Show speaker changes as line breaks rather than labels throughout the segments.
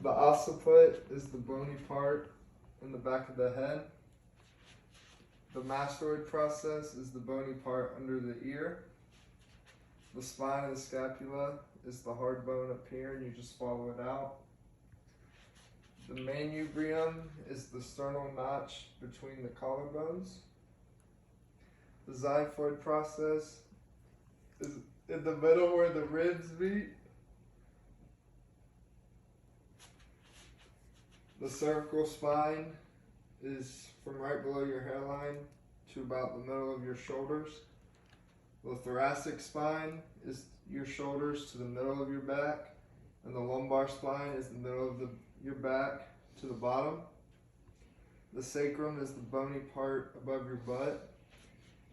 The occiput is the bony part in the back of the head. The mastoid process is the bony part under the ear. The spine of the scapula is the hard bone up here, and you just follow it out. The manubrium is the sternal notch between the collarbones. The xiphoid process is in the middle where the ribs meet. The cervical spine is from right below your hairline to about the middle of your shoulders. The thoracic spine is your shoulders to the middle of your back, and the lumbar spine is the middle of your back to the bottom. The sacrum is the bony part above your butt,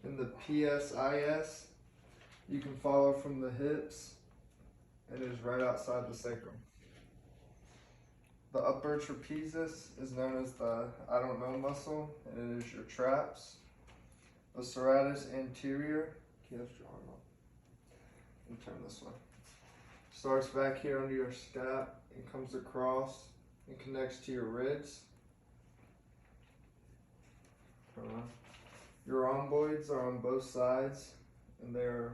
and the PSIS you can follow from the hips and is right outside the sacrum. The upper trapezius is known as the I don't know muscle, and it is your traps. The serratus anterior, can you lift your arm up and turn this way? Starts back here under your scap and comes across and connects to your ribs. Your rhomboids are on both sides, and they're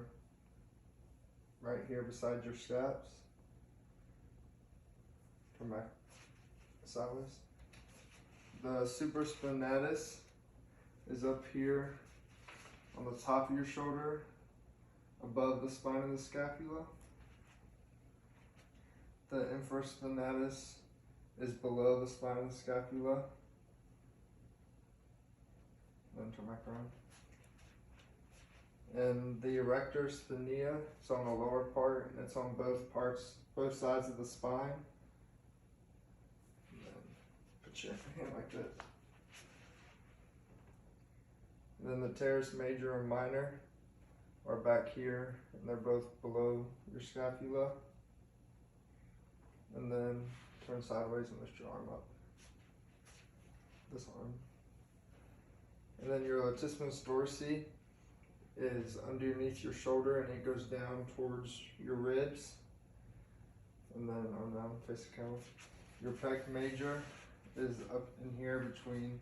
right here beside your scaps. Turn back sideways. The supraspinatus is up here on the top of your shoulder, above the spine of the scapula. The infraspinatus is below the spine of the scapula. Then turn back around. And the erector spinea is on the lower part, and it's on both sides of the spine. And then put your hand like this. And then the teres major and minor are back here, and they're both below your scapula. And then turn sideways and lift your arm up. This arm. And then your latissimus dorsi is underneath your shoulder, and it goes down towards your ribs. And then arm down, face the camera. Your pec major is up in here between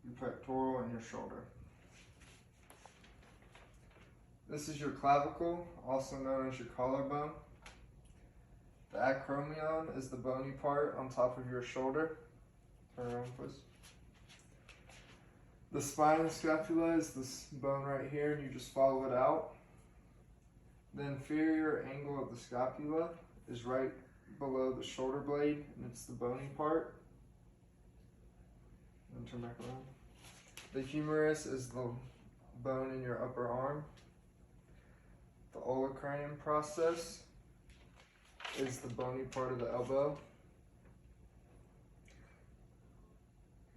your pectoral and your shoulder. This is your clavicle, also known as your collarbone. The acromion is the bony part on top of your shoulder. Turn around, please. The spine of the scapula is this bone right here, and you just follow it out. The inferior angle of the scapula is right below the shoulder blade, and it's the bony part. And turn back around. The humerus is the bone in your upper arm. The olecranon process is the bony part of the elbow.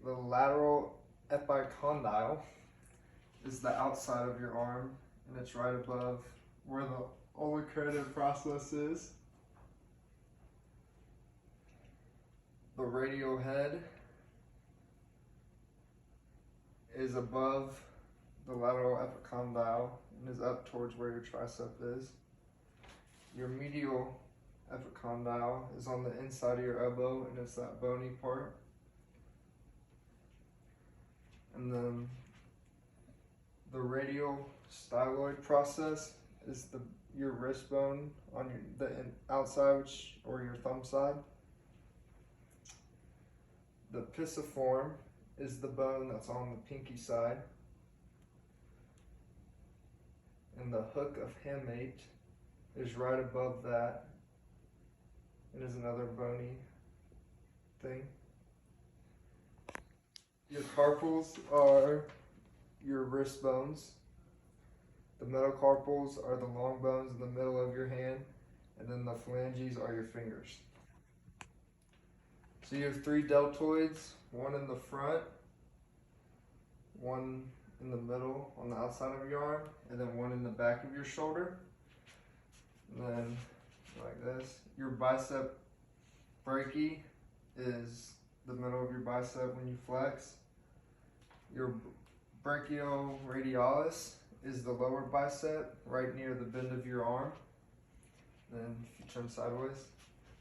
The lateral epicondyle is the outside of your arm, and it's right above where the olecranon process is. The radial head is above the lateral epicondyle and is up towards where your tricep is. Your medial epicondyle is on the inside of your elbow, and it's that bony part. And then the radial styloid process is your wrist bone on the outside, or your thumb side. The pisiform is the bone that's on the pinky side. And the hook of hamate is right above that, and is another bony thing. Your carpals are your wrist bones. The metacarpals are the long bones in the middle of your hand, and then the phalanges are your fingers. So you have 3 deltoids, one in the front, one in the middle on the outside of your arm, and then one in the back of your shoulder. And then like this. Your bicep brachii is the middle of your bicep when you flex. Your brachioradialis is the lower bicep right near the bend of your arm. Then if you turn sideways.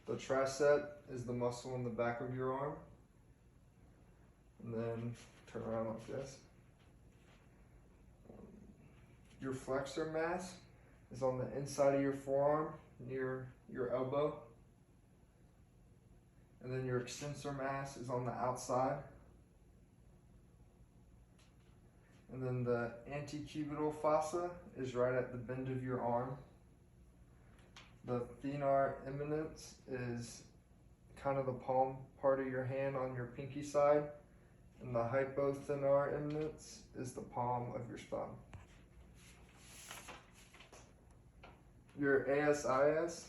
The tricep is the muscle in the back of your arm. And then turn around like this. Your flexor mass is on the inside of your forearm near your elbow. And then your extensor mass is on the outside. And then the antecubital fossa is right at the bend of your arm. The thenar eminence is kind of the palm part of your hand on your pinky side. And the hypothenar eminence is the palm of your thumb. Your ASIS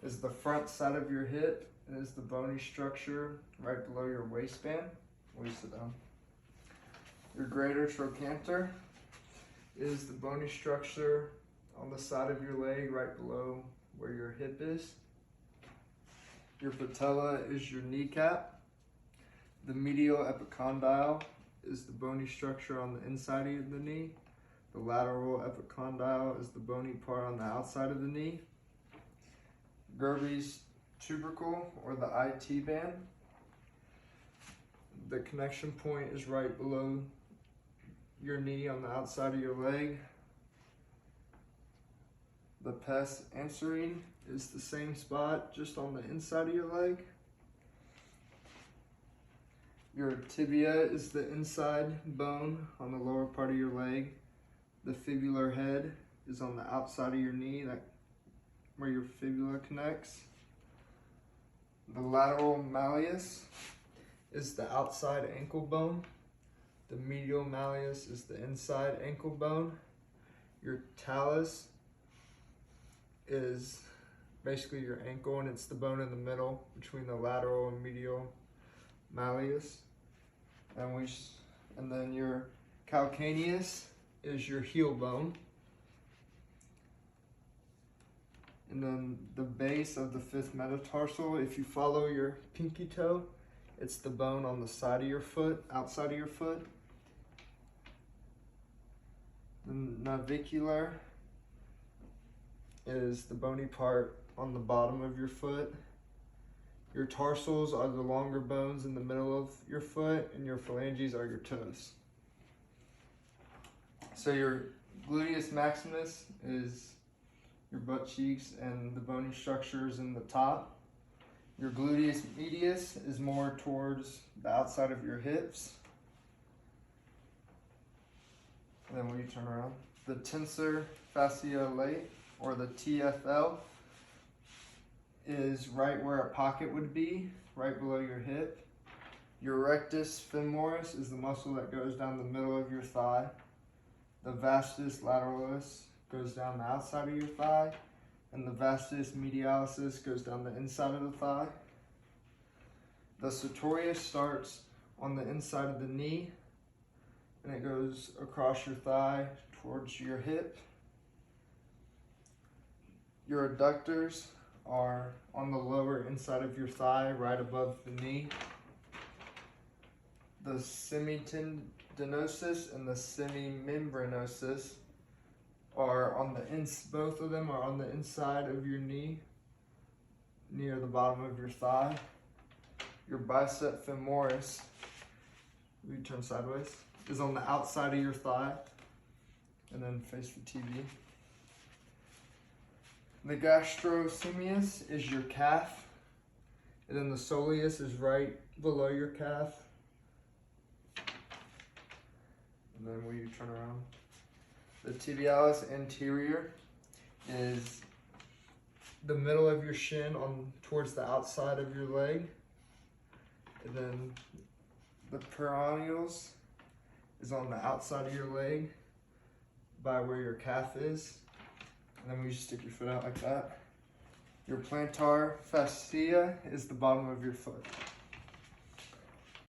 is the front side of your hip. It is the bony structure right below your waistband. Will you sit down? Your greater trochanter is the bony structure on the side of your leg right below where your hip is. Your patella is your kneecap. The medial epicondyle is the bony structure on the inside of the knee. The lateral epicondyle is the bony part on the outside of the knee. Gerbe's tubercle, or the IT band. The connection point is right below your knee on the outside of your leg. The pes anserine is the same spot, just on the inside of your leg. Your tibia is the inside bone on the lower part of your leg. The fibular head is on the outside of your knee, where your fibula connects. The lateral malleus is the outside ankle bone. The medial malleus is the inside ankle bone. Your talus is basically your ankle, and it's the bone in the middle between the lateral and medial malleus. And then your calcaneus is your heel bone. And then the base of the fifth metatarsal, if you follow your pinky toe, it's the bone on the side of your foot, outside of your foot. The navicular is the bony part on the bottom of your foot. Your tarsals are the longer bones in the middle of your foot, and your phalanges are your toes. So your gluteus maximus is your butt cheeks and the bony structures in the top. Your gluteus medius is more towards the outside of your hips. And then when you turn around, the tensor fasciae latae, or the TFL, is right where a pocket would be, right below your hip. Your rectus femoris is the muscle that goes down the middle of your thigh. The vastus lateralis goes down the outside of your thigh, and the vastus medialis goes down the inside of the thigh. The sartorius starts on the inside of the knee, and it goes across your thigh towards your hip. Your adductors are on the lower inside of your thigh, right above the knee. The semitendinosus and the semimembranosus are on the both of them are on the inside of your knee, near the bottom of your thigh. Your bicep femoris, we turn sideways, is on the outside of your thigh, and then face the TV. The gastrocnemius is your calf, and then the soleus is right below your calf. And then when you turn around, the tibialis anterior is the middle of your shin towards the outside of your leg. And then the peroneus is on the outside of your leg by where your calf is. And then when you stick your foot out like that, your plantar fascia is the bottom of your foot.